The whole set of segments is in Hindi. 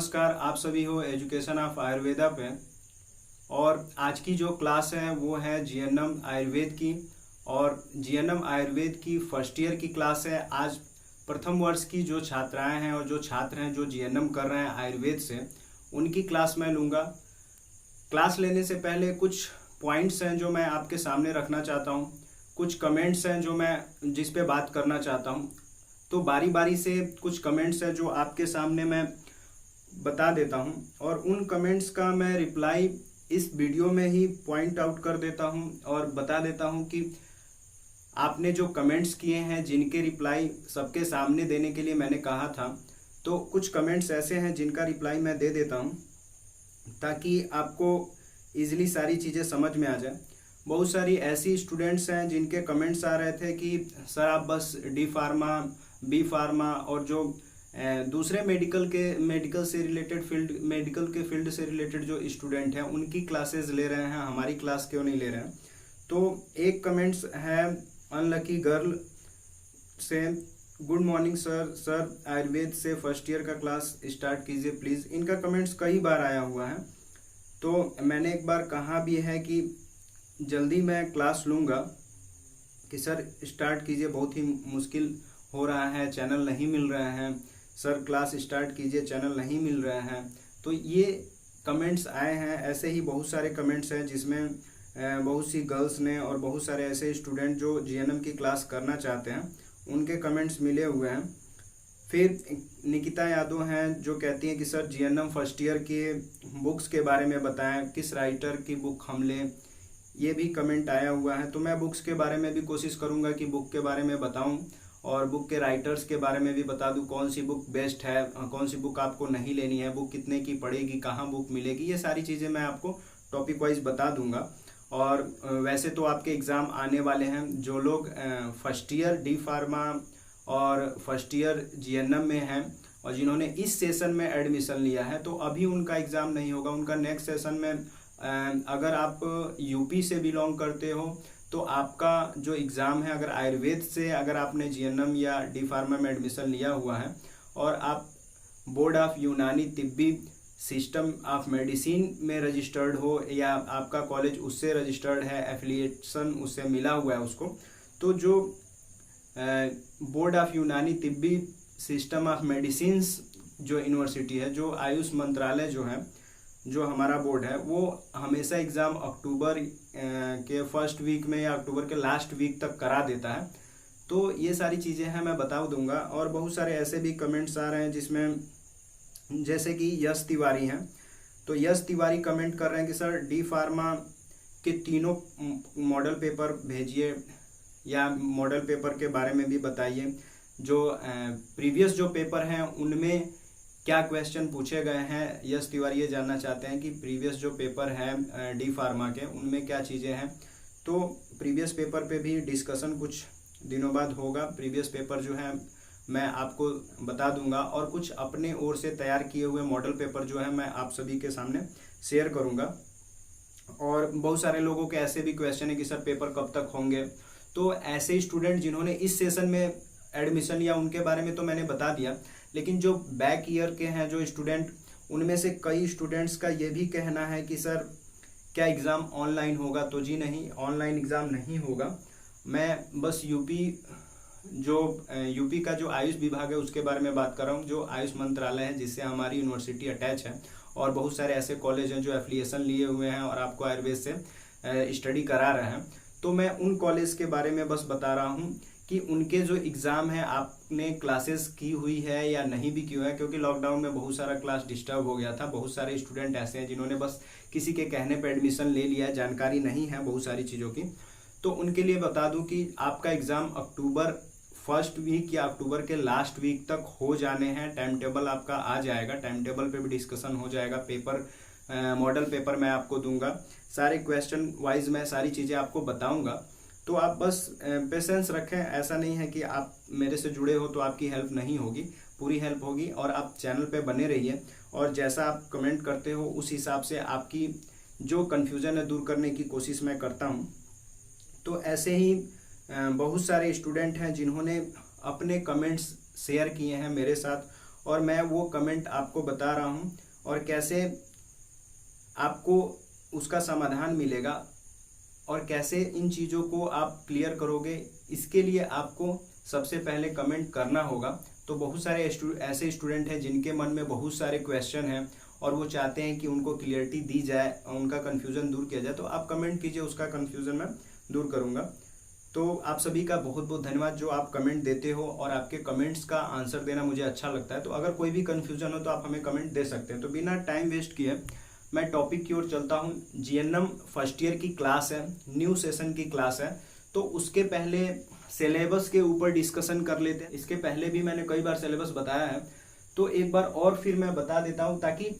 नमस्कार, आप सभी हो एजुकेशन ऑफ आयुर्वेदा पे। और आज की जो क्लास है वो है जीएनएम आयुर्वेद की। और जीएनएम आयुर्वेद की फर्स्ट ईयर की क्लास है। आज प्रथम वर्ष की जो छात्राएं हैं और जो छात्र हैं जो जीएनएम कर रहे हैं आयुर्वेद से, उनकी क्लास मैं लूँगा। क्लास लेने से पहले कुछ पॉइंट्स हैं जो मैं आपके सामने रखना चाहता हूँ, कुछ कमेंट्स हैं जो मैं जिस पे बात करना चाहता हूँ। तो बारी बारी से कुछ कमेंट्स हैं जो आपके सामने मैं बता देता हूं और उन कमेंट्स का मैं रिप्लाई इस वीडियो में ही पॉइंट आउट कर देता हूं और बता देता हूं कि आपने जो कमेंट्स किए हैं जिनके रिप्लाई सबके सामने देने के लिए मैंने कहा था, तो कुछ कमेंट्स ऐसे हैं जिनका रिप्लाई मैं दे देता हूं ताकि आपको इजीली सारी चीज़ें समझ में आ जाए। बहुत सारी ऐसी स्टूडेंट्स हैं जिनके कमेंट्स आ रहे थे कि सर आप बस डी फार्मा, बी फार्मा और जो दूसरे मेडिकल से रिलेटेड मेडिकल के फील्ड से रिलेटेड जो स्टूडेंट हैं उनकी क्लासेस ले रहे हैं, हमारी क्लास क्यों नहीं ले रहे हैं। तो एक कमेंट्स है अनलकी गर्ल से, गुड मॉर्निंग सर आयुर्वेद से फर्स्ट ईयर का क्लास स्टार्ट कीजिए प्लीज़। इनका कमेंट्स कई बार आया हुआ है, तो मैंने एक बार कहा भी है कि जल्दी मैं क्लास लूँगा कि सर स्टार्ट कीजिए, बहुत ही मुश्किल हो रहा है, चैनल नहीं मिल रहे हैं, सर क्लास स्टार्ट कीजिए, चैनल नहीं मिल रहे हैं। तो ये कमेंट्स आए हैं। ऐसे ही बहुत सारे कमेंट्स हैं जिसमें बहुत सी गर्ल्स ने और बहुत सारे ऐसे स्टूडेंट जो जीएनएम की क्लास करना चाहते हैं उनके कमेंट्स मिले हुए हैं। फिर निकिता यादव हैं जो कहती हैं कि सर जीएनएम फर्स्ट ईयर के बुक्स के बारे में बताएं, किस राइटर की बुक हम लें। ये भी कमेंट आया हुआ है। तो मैं बुक्स के बारे में भी कोशिश करूंगा कि बुक के बारे में बताऊं और बुक के राइटर्स के बारे में भी बता दूं, कौन सी बुक बेस्ट है, कौन सी बुक आपको नहीं लेनी है, बुक कितने की पड़ेगी, कहाँ बुक मिलेगी, ये सारी चीज़ें मैं आपको टॉपिक वाइज बता दूंगा। और वैसे तो आपके एग्ज़ाम आने वाले हैं। जो लोग फर्स्ट ईयर डी फार्मा और फर्स्ट ईयर जीएनएम में हैं और जिन्होंने इस सेशन में एडमिशन लिया है, तो अभी उनका एग्ज़ाम नहीं होगा। उनका नेक्स्ट सेशन में अगर आप यूपी से बिलोंग करते हो तो आपका जो एग्ज़ाम है, अगर आयुर्वेद से अगर आपने जीएनएम या डी फार्मा में एडमिशन लिया हुआ है और आप बोर्ड ऑफ यूनानी तिब्बी सिस्टम ऑफ मेडिसिन में रजिस्टर्ड हो या आपका कॉलेज उससे रजिस्टर्ड है, एफिलिएशन उससे मिला हुआ है उसको, तो जो बोर्ड ऑफ यूनानी तिब्बी सिस्टम ऑफ मेडिसिन जो यूनिवर्सिटी है, जो आयुष मंत्रालय जो है, जो हमारा बोर्ड है, वो हमेशा एग्ज़ाम अक्टूबर के फर्स्ट वीक में या अक्टूबर के लास्ट वीक तक करा देता है। तो ये सारी चीज़ें हैं, मैं बता दूंगा। और बहुत सारे ऐसे भी कमेंट्स आ रहे हैं जिसमें जैसे कि यश तिवारी हैं। तो यश तिवारी कमेंट कर रहे हैं कि सर डी फार्मा के तीनों मॉडल पेपर भेजिए या मॉडल पेपर के बारे में भी बताइए। जो प्रीवियस जो पेपर हैं उनमें क्या क्वेश्चन पूछे गए हैं। यश तिवारी ये जानना चाहते हैं कि प्रीवियस जो पेपर है डी फार्मा के उनमें क्या चीज़ें हैं। तो प्रीवियस पेपर पे भी डिस्कशन कुछ दिनों बाद होगा। प्रीवियस पेपर जो है मैं आपको बता दूंगा और कुछ अपने ओर से तैयार किए हुए मॉडल पेपर जो है मैं आप सभी के सामने शेयर करूंगा। और बहुत सारे लोगों के ऐसे भी क्वेश्चन है कि सर पेपर कब तक होंगे। तो ऐसे स्टूडेंट जिन्होंने इस सेशन में एडमिशन लिया उनके बारे में तो मैंने बता दिया, लेकिन जो बैक ईयर के हैं जो स्टूडेंट, उनमें से कई स्टूडेंट्स का ये भी कहना है कि सर क्या एग्ज़ाम ऑनलाइन होगा। तो जी नहीं, ऑनलाइन एग्ज़ाम नहीं होगा। मैं बस यूपी का जो आयुष विभाग है उसके बारे में बात कर रहा हूँ, जो आयुष मंत्रालय है जिससे हमारी यूनिवर्सिटी अटैच है। और बहुत सारे ऐसे कॉलेज हैं जो एफिलिएशन लिए हुए हैं और आपको आयुर्वेद से स्टडी करा रहे हैं। तो मैं उन कॉलेज के बारे में बस बता रहा हूँ कि उनके जो एग्ज़ाम है आपने क्लासेस की हुई है या नहीं भी की हुआ है, क्योंकि लॉकडाउन में बहुत सारा क्लास डिस्टर्ब हो गया था। बहुत सारे स्टूडेंट ऐसे हैं जिन्होंने बस किसी के कहने पर एडमिशन ले लिया है, जानकारी नहीं है बहुत सारी चीज़ों की। तो उनके लिए बता दूं कि आपका एग्ज़ाम अक्टूबर फर्स्ट वीक या अक्टूबर के लास्ट वीक तक हो जाने हैं। टाइम टेबल आपका आ जाएगा, टाइम टेबल पे भी डिस्कशन हो जाएगा। पेपर मॉडल पेपर मैं आपको दूंगा, सारे क्वेश्चन वाइज मैं सारी चीज़ें आपको बताऊंगा। तो आप बस पेशेंस रखें। ऐसा नहीं है कि आप मेरे से जुड़े हो तो आपकी हेल्प नहीं होगी, पूरी हेल्प होगी। और आप चैनल पे बने रहिए और जैसा आप कमेंट करते हो उस हिसाब से आपकी जो कन्फ्यूज़न है दूर करने की कोशिश मैं करता हूँ। तो ऐसे ही बहुत सारे स्टूडेंट हैं जिन्होंने अपने कमेंट्स शेयर किए हैं मेरे साथ और मैं वो कमेंट आपको बता रहा हूँ और कैसे आपको उसका समाधान मिलेगा और कैसे इन चीज़ों को आप क्लियर करोगे, इसके लिए आपको सबसे पहले कमेंट करना होगा। तो बहुत सारे ऐसे स्टूडेंट हैं जिनके मन में बहुत सारे क्वेश्चन हैं और वो चाहते हैं कि उनको क्लियरिटी दी जाए, उनका कन्फ्यूज़न दूर किया जाए, तो आप कमेंट कीजिए, उसका कन्फ्यूज़न मैं दूर करूँगा। तो आप सभी का बहुत बहुत धन्यवाद जो आप कमेंट देते हो और आपके कमेंट्स का आंसर देना मुझे अच्छा लगता है। तो अगर कोई भी कन्फ्यूज़न हो तो आप हमें कमेंट दे सकते हैं। तो बिना टाइम वेस्ट किए मैं टॉपिक की ओर चलता हूँ। जीएनएम फर्स्ट ईयर की क्लास है, न्यू सेशन की क्लास है, तो उसके पहले सिलेबस के ऊपर डिस्कशन कर लेते हैं। इसके पहले भी मैंने कई बार सिलेबस बताया है, तो एक बार और फिर मैं बता देता हूँ, ताकि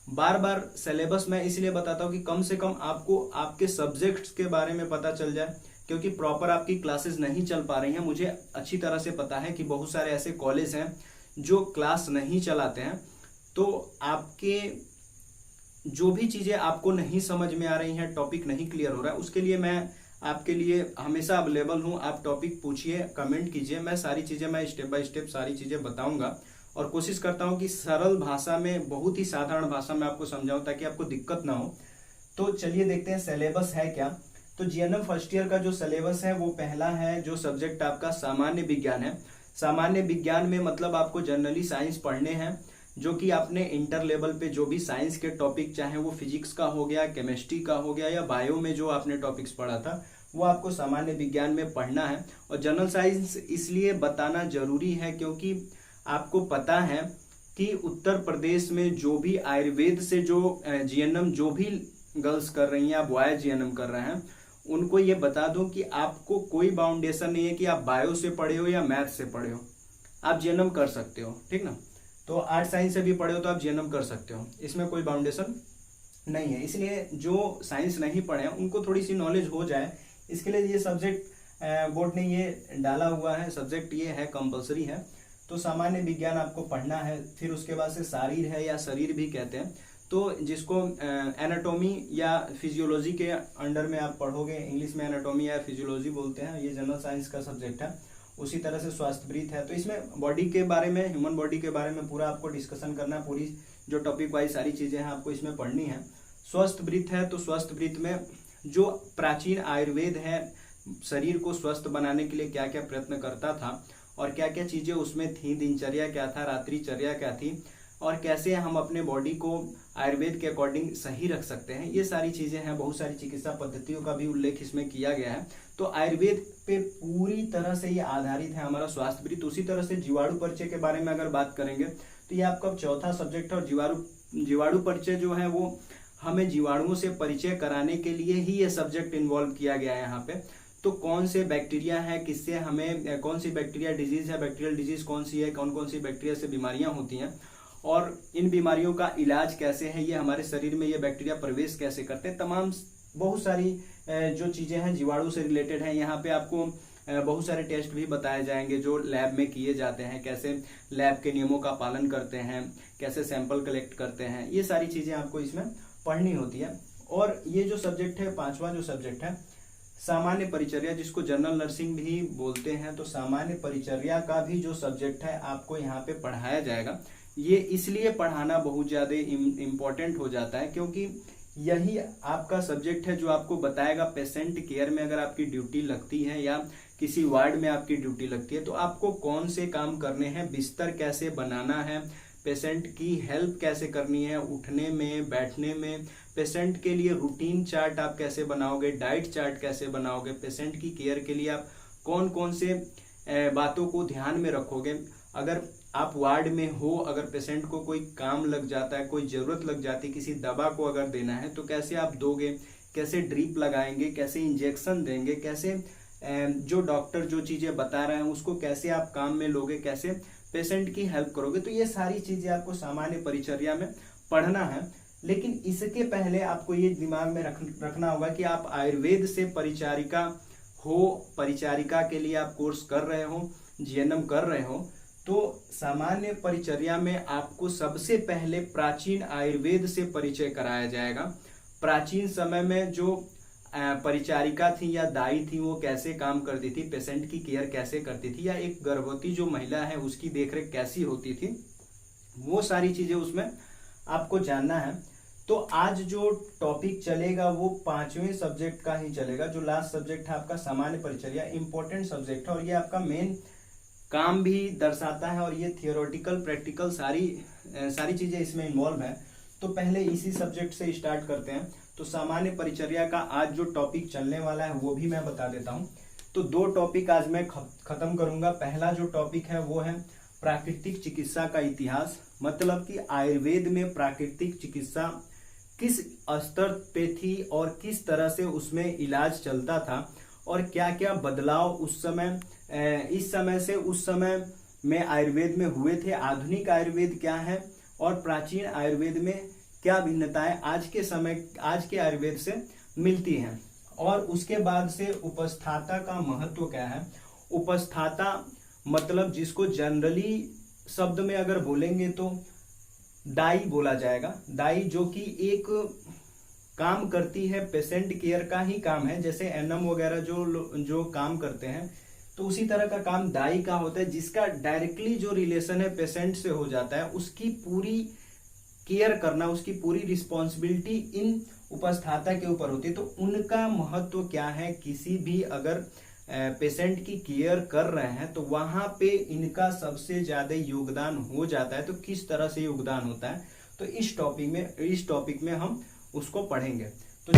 बार बार सिलेबस मैं इसलिए बताता हूँ कि कम से कम आपको आपके सब्जेक्ट्स के बारे में पता चल जाए, क्योंकि प्रॉपर आपकी क्लासेस नहीं चल पा रही हैं। मुझे अच्छी तरह से पता है कि बहुत सारे ऐसे कॉलेज हैं जो क्लास नहीं चलाते हैं। तो आपके जो भी चीज़ें आपको नहीं समझ में आ रही हैं, टॉपिक नहीं क्लियर हो रहा है, उसके लिए मैं आपके लिए हमेशा अवेलेबल हूँ। आप टॉपिक पूछिए, कमेंट कीजिए, मैं सारी चीज़ें मैं स्टेप बाय स्टेप सारी चीज़ें बताऊंगा और कोशिश करता हूँ कि सरल भाषा में, बहुत ही साधारण भाषा में आपको समझाऊं ताकि आपको दिक्कत ना हो। तो चलिए देखते हैं सिलेबस है क्या। तो जीएनएम फर्स्ट ईयर का जो सिलेबस है वो पहला है जो सब्जेक्ट आपका सामान्य विज्ञान है। सामान्य विज्ञान में मतलब आपको जनरली साइंस पढ़ने हैं, जो कि आपने इंटर लेवल पे जो भी साइंस के टॉपिक, चाहे वो फिजिक्स का हो गया, केमिस्ट्री का हो गया या बायो में जो आपने टॉपिक्स पढ़ा था, वो आपको सामान्य विज्ञान में पढ़ना है। और जनरल साइंस इसलिए बताना जरूरी है क्योंकि आपको पता है कि उत्तर प्रदेश में जो भी आयुर्वेद से जो जीएनएम जो भी गर्ल्स कर रही हैं या बॉय जीएनएम कर रहे हैं, उनको ये बता दूं कि आपको कोई बाउंडेशन नहीं है कि आप बायो से पढ़े हो या मैथ से पढ़े हो, आप जीएनएम कर सकते हो, ठीक ना। तो आर्ट साइंस से भी पढ़े हो तो आप जीएनएम कर सकते हो, इसमें कोई बाउंडेशन नहीं है। इसलिए जो साइंस नहीं पढ़े हैं उनको थोड़ी सी नॉलेज हो जाए, इसके लिए ये सब्जेक्ट बोर्ड ने ये डाला हुआ है, सब्जेक्ट ये है, कंपलसरी है। तो सामान्य विज्ञान आपको पढ़ना है। फिर उसके बाद से शारीर है या शरीर भी कहते हैं, तो जिसको एनाटॉमी या फिजियोलॉजी के अंडर में आप पढ़ोगे, इंग्लिश में एनाटॉमी या फिजियोलॉजी बोलते हैं, ये जनरल साइंस का सब्जेक्ट है। उसी तरह से स्वास्थ्यवृत्त है, तो इसमें बॉडी के बारे में, ह्यूमन बॉडी के बारे में पूरा आपको डिस्कशन करना है। पूरी जो टॉपिक वाइज सारी चीजें हैं आपको इसमें पढ़नी है। स्वास्थ्यवृत्त है, तो स्वास्थ्यवृत्त में जो प्राचीन आयुर्वेद है, शरीर को स्वस्थ बनाने के लिए क्या क्या प्रयत्न करता था और क्या क्या चीजें उसमें थी, दिनचर्या क्या था, रात्रिचर्या क्या थी, और कैसे हम अपने बॉडी को आयुर्वेद के अकॉर्डिंग सही रख सकते हैं, ये सारी चीजें हैं। बहुत सारी चिकित्सा पद्धतियों का भी उल्लेख इसमें किया गया है। तो आयुर्वेद पे पूरी तरह से ये आधारित है हमारा स्वास्थ्यवृत्त। उसी तरह से जीवाणु परिचय के बारे में अगर बात करेंगे तो ये आपका चौथा सब्जेक्ट है। और जीवाणु परिचय जो है वो हमें जीवाणुओं से परिचय कराने के लिए ही ये सब्जेक्ट इन्वॉल्व किया गया है यहाँ पे। तो कौन से बैक्टीरिया है, किससे हमें, कौन सी बैक्टीरिया डिजीज है, बैक्टीरियल डिजीज कौन सी है, कौन कौन सी बैक्टीरिया से बीमारियां होती हैं और इन बीमारियों का इलाज कैसे है, ये हमारे शरीर में ये बैक्टीरिया प्रवेश कैसे करते हैं, तमाम बहुत सारी जो चीजें हैं जीवाणु से रिलेटेड हैं। यहाँ पे आपको बहुत सारे टेस्ट भी बताए जाएंगे जो लैब में किए जाते हैं, कैसे लैब के नियमों का पालन करते हैं, कैसे सैंपल कलेक्ट करते हैं, ये सारी चीजें आपको इसमें पढ़नी होती है। और ये जो सब्जेक्ट है, पांचवा जो सब्जेक्ट है सामान्य परिचर्या, जिसको जनरल नर्सिंग भी बोलते हैं, तो सामान्य परिचर्या का भी जो सब्जेक्ट है आपको यहाँ पे पढ़ाया जाएगा। ये इसलिए पढ़ाना बहुत ज्यादा इम्पोर्टेंट हो जाता है क्योंकि यही आपका सब्जेक्ट है जो आपको बताएगा पेशेंट केयर में अगर आपकी ड्यूटी लगती है या किसी वार्ड में आपकी ड्यूटी लगती है तो आपको कौन से काम करने हैं, बिस्तर कैसे बनाना है, पेशेंट की हेल्प कैसे करनी है, उठने में, बैठने में, पेशेंट के लिए रूटीन चार्ट आप कैसे बनाओगे, डाइट चार्ट कैसे बनाओगे, पेशेंट की केयर के लिए आप कौन कौन से बातों को ध्यान में रखोगे। अगर आप वार्ड में हो, अगर पेशेंट को कोई काम लग जाता है, कोई जरूरत लग जाती है, किसी दवा को अगर देना है तो कैसे आप दोगे, कैसे ड्रिप लगाएंगे, कैसे इंजेक्शन देंगे, कैसे जो डॉक्टर जो चीजें बता रहे हैं उसको कैसे आप काम में लोगे, कैसे पेशेंट की हेल्प करोगे। तो ये सारी चीजें आपको सामान्य परिचर्या में पढ़ना है। लेकिन इसके पहले आपको ये दिमाग में रखना होगा कि आप आयुर्वेद से परिचारिका हो, परिचारिका के लिए आप कोर्स कर रहे हो, जीएनएम कर रहे हो, तो सामान्य परिचर्या में आपको सबसे पहले प्राचीन आयुर्वेद से परिचय कराया जाएगा। प्राचीन समय में जो परिचारिका थी या दाई थी वो कैसे काम करती थी, पेशेंट की केयर कैसे करती थी, या एक गर्भवती जो महिला है उसकी देखरेख कैसी होती थी, वो सारी चीजें उसमें आपको जानना है। तो आज जो टॉपिक चलेगा वो 5वें सब्जेक्ट का ही चलेगा। जो लास्ट सब्जेक्ट है आपका सामान्य परिचर्या, इंपॉर्टेंट सब्जेक्ट है और ये आपका मेन काम भी दर्शाता है और ये थियोरेटिकल प्रैक्टिकल सारी चीजें इसमें इन्वॉल्व है। तो पहले इसी सब्जेक्ट से स्टार्ट करते हैं। तो सामान्य परिचर्या का आज जो टॉपिक चलने वाला है वो भी मैं बता देता हूँ। तो 2 टॉपिक आज मैं खत्म करूंगा। पहला जो टॉपिक है वो है प्राकृतिक चिकित्सा का इतिहास, मतलब कि आयुर्वेद में प्राकृतिक चिकित्सा किस स्तर पे थी और किस तरह से उसमें इलाज चलता था और क्या क्या बदलाव उस समय इस समय से उस समय में आयुर्वेद में हुए थे। आधुनिक आयुर्वेद क्या है और प्राचीन आयुर्वेद में क्या भिन्नताएं आज के आयुर्वेद से मिलती हैं। और उसके बाद से उपस्थाता का महत्व क्या है। उपस्थाता मतलब जिसको जनरली शब्द में अगर बोलेंगे तो दाई बोला जाएगा। दाई जो कि एक काम करती है, पेशेंट केयर का ही काम है, जैसे एनएम वगैरह जो काम करते हैं तो उसी तरह का काम दाई का होता है, जिसका डायरेक्टली जो रिलेशन है पेशेंट से हो जाता है। उसकी पूरी केयर करना, उसकी पूरी रिस्पॉन्सिबिलिटी इन उपस्थाता के ऊपर होती है। तो उनका महत्व क्या है, किसी भी अगर पेशेंट की केयर कर रहे हैं तो वहां पे इनका सबसे ज्यादा योगदान हो जाता है। तो किस तरह से योगदान होता है, तो इस टॉपिक में हम उसको पढ़ेंगे। तो